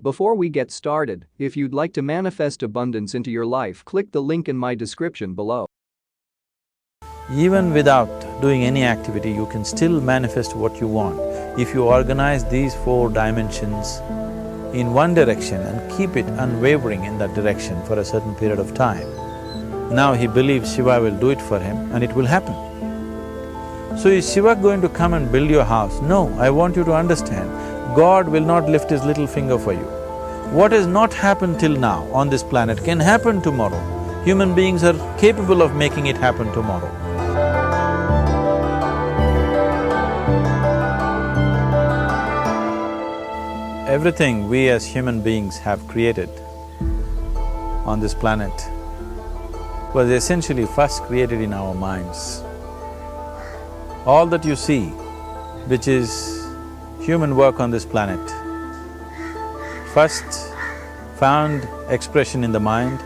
Before we get started, if you'd like to manifest abundance into your life, click the link in my description below. Even without doing any activity, you can still manifest what you want if you organize these 4 dimensions in one direction and keep it unwavering in that direction for a certain period of time. Now he believes Shiva will do it for him and it will happen. So is Shiva going to come and build your house? No, I want you to understand, God will not lift his little finger for you. What has not happened till now on this planet can happen tomorrow. Human beings are capable of making it happen tomorrow. Everything we as human beings have created on this planet was essentially first created in our minds. All that you see, which is human work on this planet, first found expression in the mind,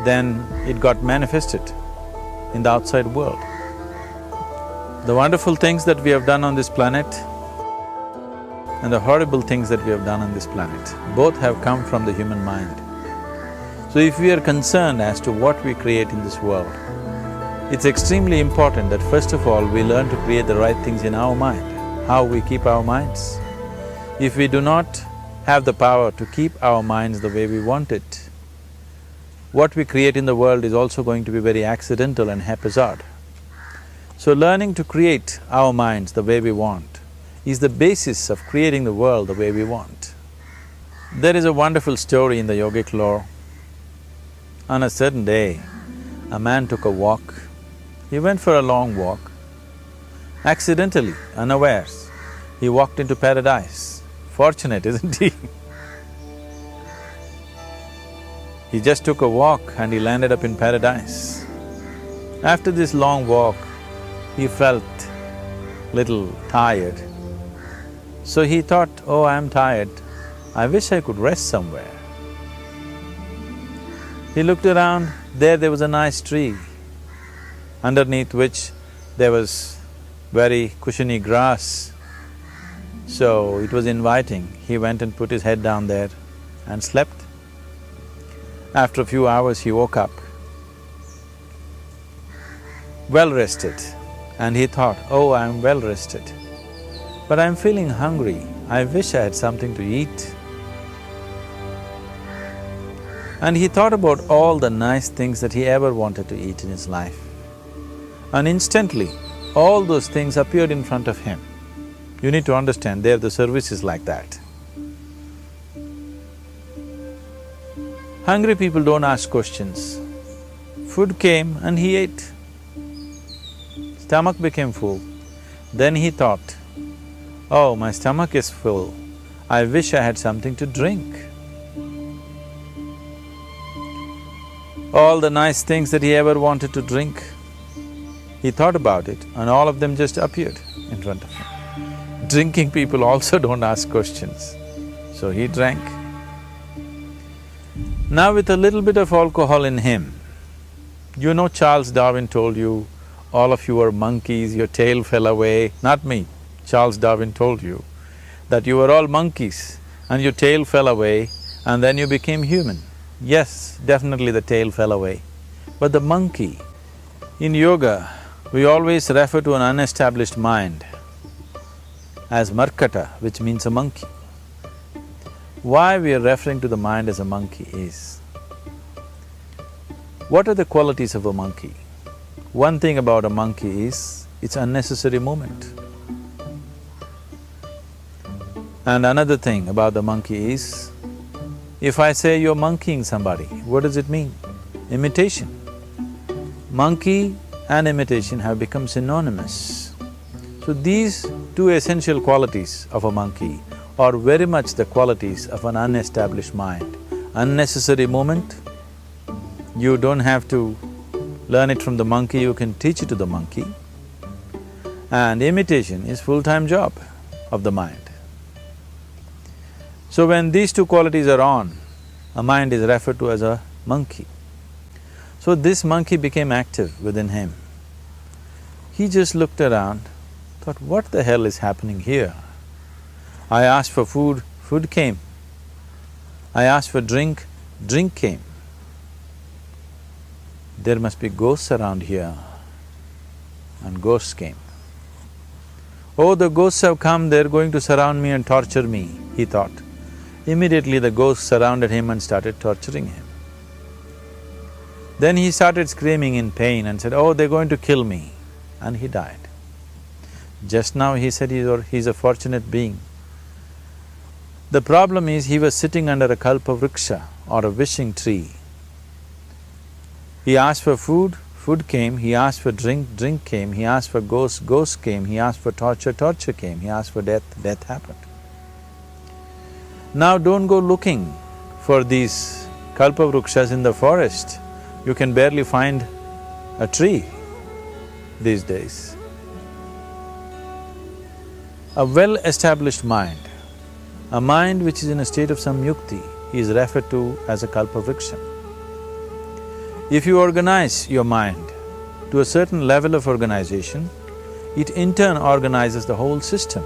then it got manifested in the outside world. The wonderful things that we have done on this planet and the horrible things that we have done on this planet, both have come from the human mind. So if we are concerned as to what we create in this world, it's extremely important that first of all we learn to create the right things in our mind, how we keep our minds. If we do not have the power to keep our minds the way we want it, what we create in the world is also going to be very accidental and haphazard. So learning to create our minds the way we want is the basis of creating the world the way we want. There is a wonderful story in the yogic lore. On a certain day, a man took a walk. He went for a long walk. Accidentally, unawares, he walked into paradise. Fortunate, isn't he? He just took a walk and he landed up in paradise. After this long walk, he felt little tired. So he thought, oh, I'm tired, I wish I could rest somewhere. He looked around, there was a nice tree, underneath which there was very cushiony grass. So it was inviting. He went and put his head down there and slept. After a few hours he woke up, well rested, and he thought, oh, I'm well rested, but I'm feeling hungry, I wish I had something to eat. And he thought about all the nice things that he ever wanted to eat in his life. And instantly, all those things appeared in front of him. You need to understand, there the service is like that. Hungry people don't ask questions. Food came and he ate. Stomach became full. Then he thought, oh, my stomach is full, I wish I had something to drink. All the nice things that he ever wanted to drink, he thought about it and all of them just appeared in front of him. Drinking people also don't ask questions, so he drank. Now with a little bit of alcohol in him, you know Charles Darwin told you, all of you are monkeys, your tail fell away. Not me, Charles Darwin told you that you were all monkeys and your tail fell away and then you became human. Yes, definitely the tail fell away. But the monkey, in yoga, we always refer to an unestablished mind as markata, which means a monkey. Why we are referring to the mind as a monkey is, what are the qualities of a monkey? One thing about a monkey is, it's unnecessary movement. And another thing about the monkey is, if I say you're monkeying somebody, what does it mean? Imitation. Monkey and imitation have become synonymous. So these 2 essential qualities of a monkey are very much the qualities of an unestablished mind. Unnecessary movement, you don't have to learn it from the monkey, you can teach it to the monkey. And imitation is full-time job of the mind. So when these 2 qualities are on, a mind is referred to as a monkey. So this monkey became active within him. He just looked around, thought, what the hell is happening here? I asked for food, food came. I asked for drink, drink came. There must be ghosts around here, and ghosts came. Oh, the ghosts have come, they're going to surround me and torture me, he thought. Immediately the ghosts surrounded him and started torturing him. Then he started screaming in pain and said, oh, they're going to kill me, and he died. Just now he said he's a fortunate being. The problem is he was sitting under a kalpavriksha or a wishing tree. He asked for food, food came. He asked for drink, drink came. He asked for ghosts, ghosts came. He asked for torture, torture came. He asked for death, death happened. Now don't go looking for these kalpavrukshas in the forest. You can barely find a tree these days. A well-established mind, a mind which is in a state of samyukti, is referred to as a kalpavriksha. If you organize your mind to a certain level of organization, it in turn organizes the whole system.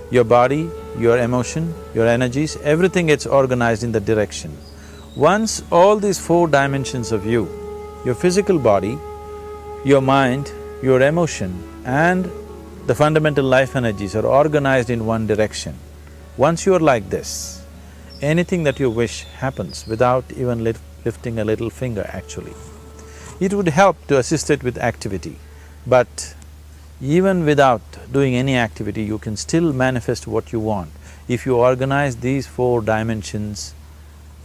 Your body, your emotion, your energies, everything gets organized in that direction. Once all these four dimensions of you, your physical body, your mind, your emotion and the fundamental life energies are organized in one direction, once you are like this, anything that you wish happens without even lifting a little finger actually. It would help to assist it with activity, but even without doing any activity, you can still manifest what you want if you organize these four dimensions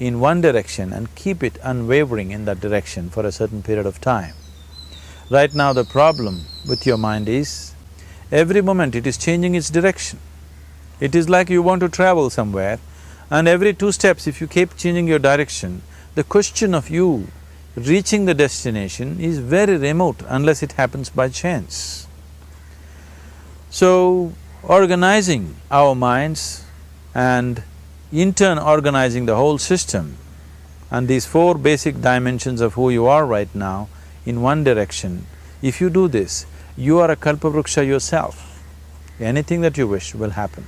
in one direction and keep it unwavering in that direction for a certain period of time. Right now the problem with your mind is, every moment it is changing its direction. It is like you want to travel somewhere and every 2 steps if you keep changing your direction, the question of you reaching the destination is very remote unless it happens by chance. So, organizing our minds and in turn organizing the whole system and these four basic dimensions of who you are right now in one direction, if you do this, you are a kalpavruksha yourself. Anything that you wish will happen.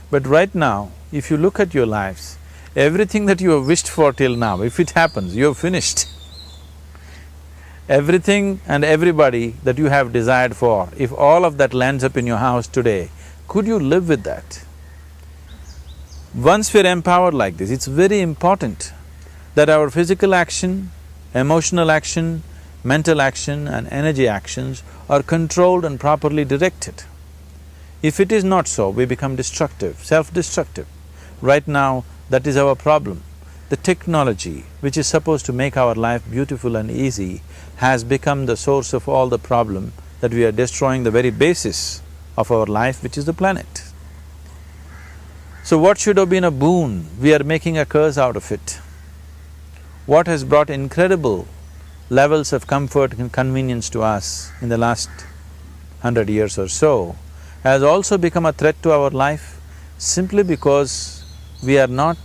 But right now, if you look at your lives, everything that you have wished for till now, if it happens, you have finished. Everything and everybody that you have desired for, if all of that lands up in your house today, could you live with that? Once we're empowered like this, it's very important that our physical action, emotional action, mental action and energy actions are controlled and properly directed. If it is not so, we become destructive, self-destructive. Right now, that is our problem. The technology, which is supposed to make our life beautiful and easy, has become the source of all the problem that we are destroying the very basis of our life, which is the planet. So what should have been a boon, we are making a curse out of it. What has brought incredible levels of comfort and convenience to us in the last 100 years or so has also become a threat to our life simply because we are not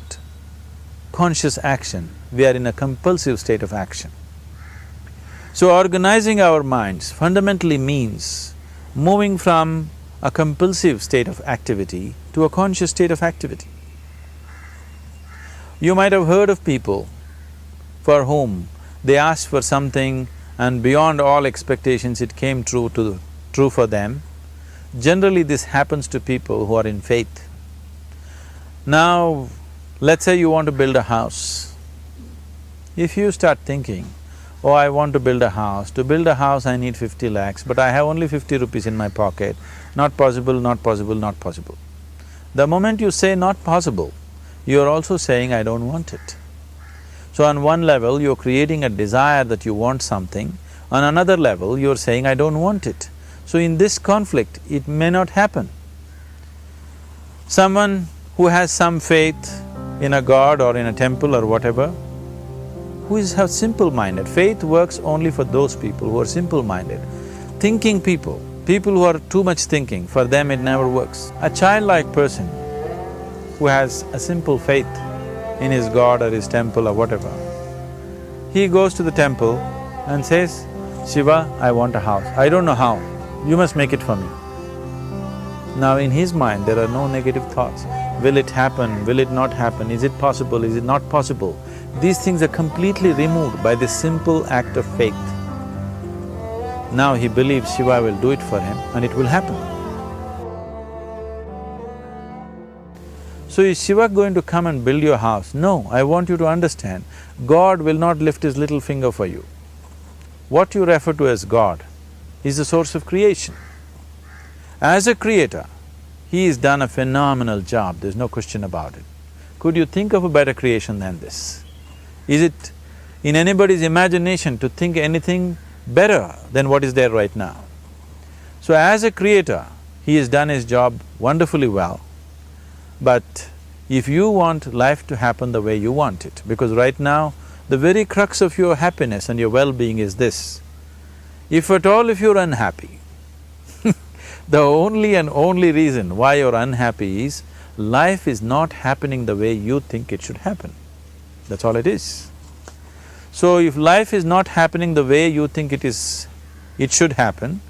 conscious action, we are in a compulsive state of action. So organizing our minds fundamentally means moving from a compulsive state of activity to a conscious state of activity. You might have heard of people for whom they asked for something and beyond all expectations it came true for them. Generally this happens to people who are in faith. Now, let's say you want to build a house. If you start thinking, oh, I want to build a house, to build a house I need 50 lakhs, but I have only 50 rupees in my pocket, not possible, not possible, not possible. The moment you say not possible, you're also saying I don't want it. So on one level, you're creating a desire that you want something, on another level, you're saying I don't want it. So in this conflict, it may not happen. Someone who has some faith in a god or in a temple or whatever, who is simple-minded, faith works only for those people who are simple-minded. Thinking people who are too much thinking, for them it never works. A childlike person who has a simple faith in his god or his temple or whatever, he goes to the temple and says, Shiva, I want a house. I don't know how, you must make it for me. Now in his mind there are no negative thoughts. will it happen, will it not happen, is it possible, is it not possible? These things are completely removed by this simple act of faith. Now he believes Shiva will do it for him and it will happen. So is Shiva going to come and build your house? No, I want you to understand, God will not lift his little finger for you. What you refer to as God is the source of creation. As a creator, he has done a phenomenal job, there's no question about it. Could you think of a better creation than this? Is it in anybody's imagination to think anything better than what is there right now? So as a creator, he has done his job wonderfully well. But if you want life to happen the way you want it, because right now, the very crux of your happiness and your well-being is this: if at all if you're unhappy, the only and only reason why you're unhappy is life is not happening the way you think it should happen. That's all it is. So if life is not happening the way you think it should happen,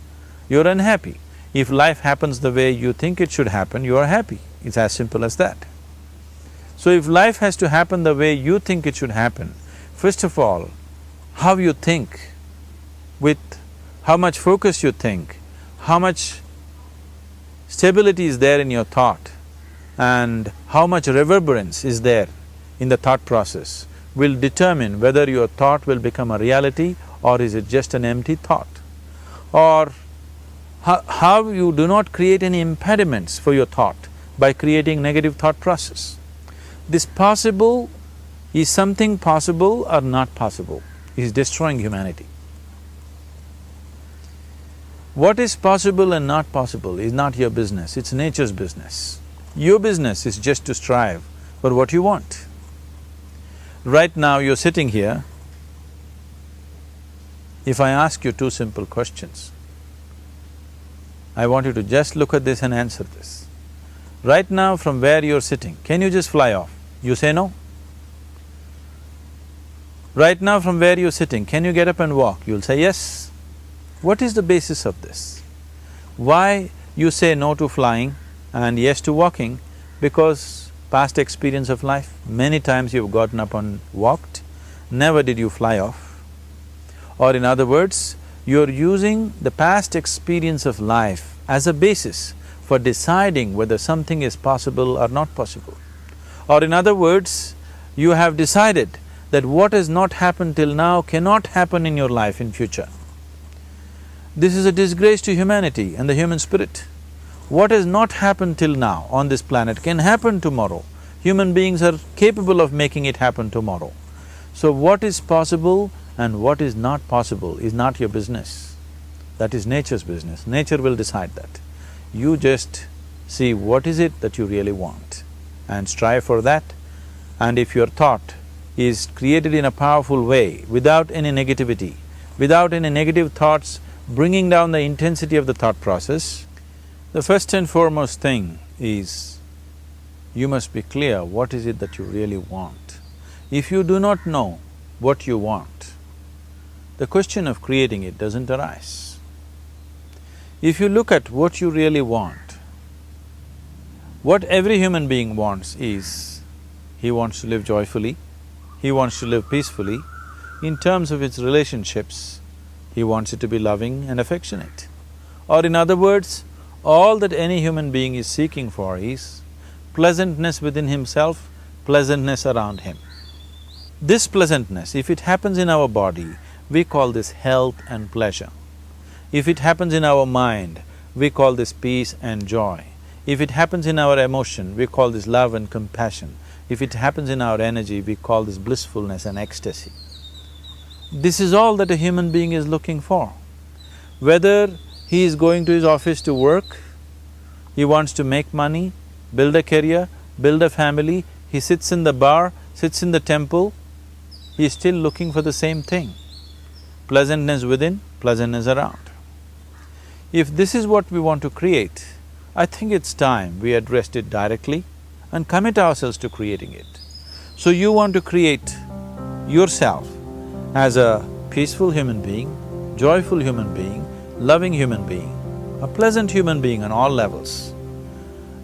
you're unhappy. If life happens the way you think it should happen, you are happy. It's as simple as that. So if life has to happen the way you think it should happen, first of all, how you think, with how much focus you think, how much stability is there in your thought, and how much reverberance is there in the thought process will determine whether your thought will become a reality or is it just an empty thought. Or how you do not create any impediments for your thought by creating negative thought process. This possible is something possible or not possible, is destroying humanity. What is possible and not possible is not your business, it's nature's business. Your business is just to strive for what you want. Right now you're sitting here, if I ask you two simple questions, I want you to just look at this and answer this. Right now from where you're sitting, can you just fly off? You say no. Right now from where you're sitting, can you get up and walk? You'll say yes. What is the basis of this? Why you say no to flying and yes to walking? Because past experience of life, many times you've gotten up and walked, never did you fly off. Or in other words, you're using the past experience of life as a basis for deciding whether something is possible or not possible. Or in other words, you have decided that what has not happened till now cannot happen in your life in future. This is a disgrace to humanity and the human spirit. What has not happened till now on this planet can happen tomorrow. Human beings are capable of making it happen tomorrow. So what is possible and what is not possible is not your business. That is nature's business. Nature will decide that. You just see what is it that you really want and strive for that. And if your thought is created in a powerful way, without any negativity, without any negative thoughts bringing down the intensity of the thought process, the first and foremost thing is you must be clear what is it that you really want. If you do not know what you want, the question of creating it doesn't arise. If you look at what you really want, what every human being wants is, he wants to live joyfully, he wants to live peacefully. In terms of its relationships, he wants it to be loving and affectionate. Or in other words, all that any human being is seeking for is pleasantness within himself, pleasantness around him. This pleasantness, if it happens in our body, we call this health and pleasure. If it happens in our mind, we call this peace and joy. If it happens in our emotion, we call this love and compassion. If it happens in our energy, we call this blissfulness and ecstasy. This is all that a human being is looking for. Whether he is going to his office to work, he wants to make money, build a career, build a family, he sits in the bar, sits in the temple, he is still looking for the same thing. Pleasantness within, pleasantness around. If this is what we want to create, I think it's time we addressed it directly and commit ourselves to creating it. So you want to create yourself as a peaceful human being, joyful human being, loving human being, a pleasant human being on all levels.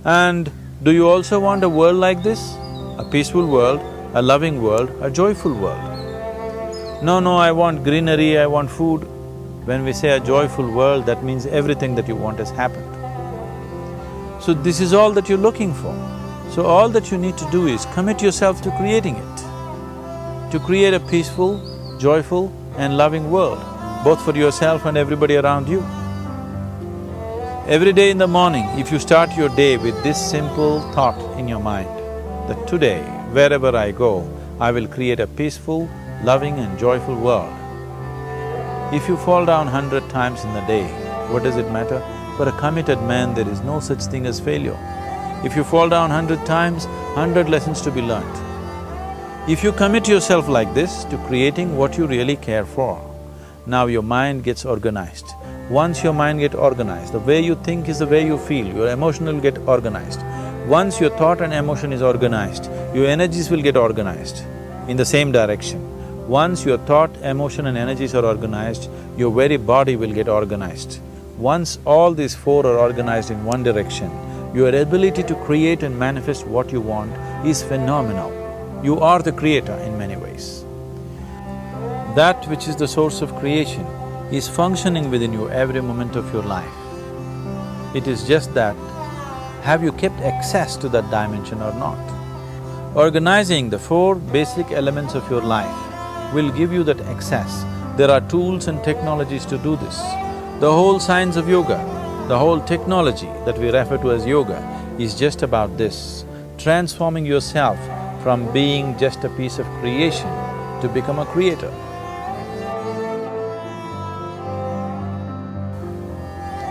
And Do you also want a world like this? A peaceful world, a loving world, a joyful world? No, I want greenery, I want food. When we say a joyful world, that means everything that you want has happened. So this is all that you're looking for. So all that you need to do is commit yourself to creating it, to create a peaceful, joyful and loving world, both for yourself and everybody around you. Every day in the morning, if you start your day with this simple thought in your mind, that today, wherever I go, I will create a peaceful, loving and joyful world. If you fall down 100 times in the day, what does it matter? For a committed man, there is no such thing as failure. If you fall down 100 times, 100 lessons to be learnt. If you commit yourself like this to creating what you really care for, now your mind gets organized. Once your mind gets organized, the way you think is the way you feel, your emotion will get organized. Once your thought and emotion is organized, your energies will get organized in the same direction. Once your thought, emotion and energies are organized, your very body will get organized. Once all these four are organized in one direction, your ability to create and manifest what you want is phenomenal. You are the creator in many ways. That which is the source of creation is functioning within you every moment of your life. It is just that, have you kept access to that dimension or not? Organizing the four basic elements of your life will give you that access. There are tools and technologies to do this. The whole science of yoga, the whole technology that we refer to as yoga is just about this, transforming yourself from being just a piece of creation to become a creator.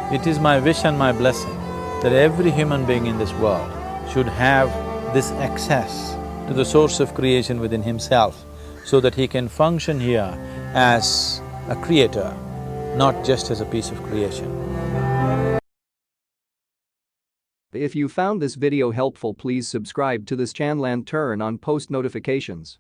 It is my wish and my blessing that every human being in this world should have this access to the source of creation within himself so that he can function here as a creator, not just as a piece of creation. If you found this video helpful, please subscribe to this channel and turn on post notifications.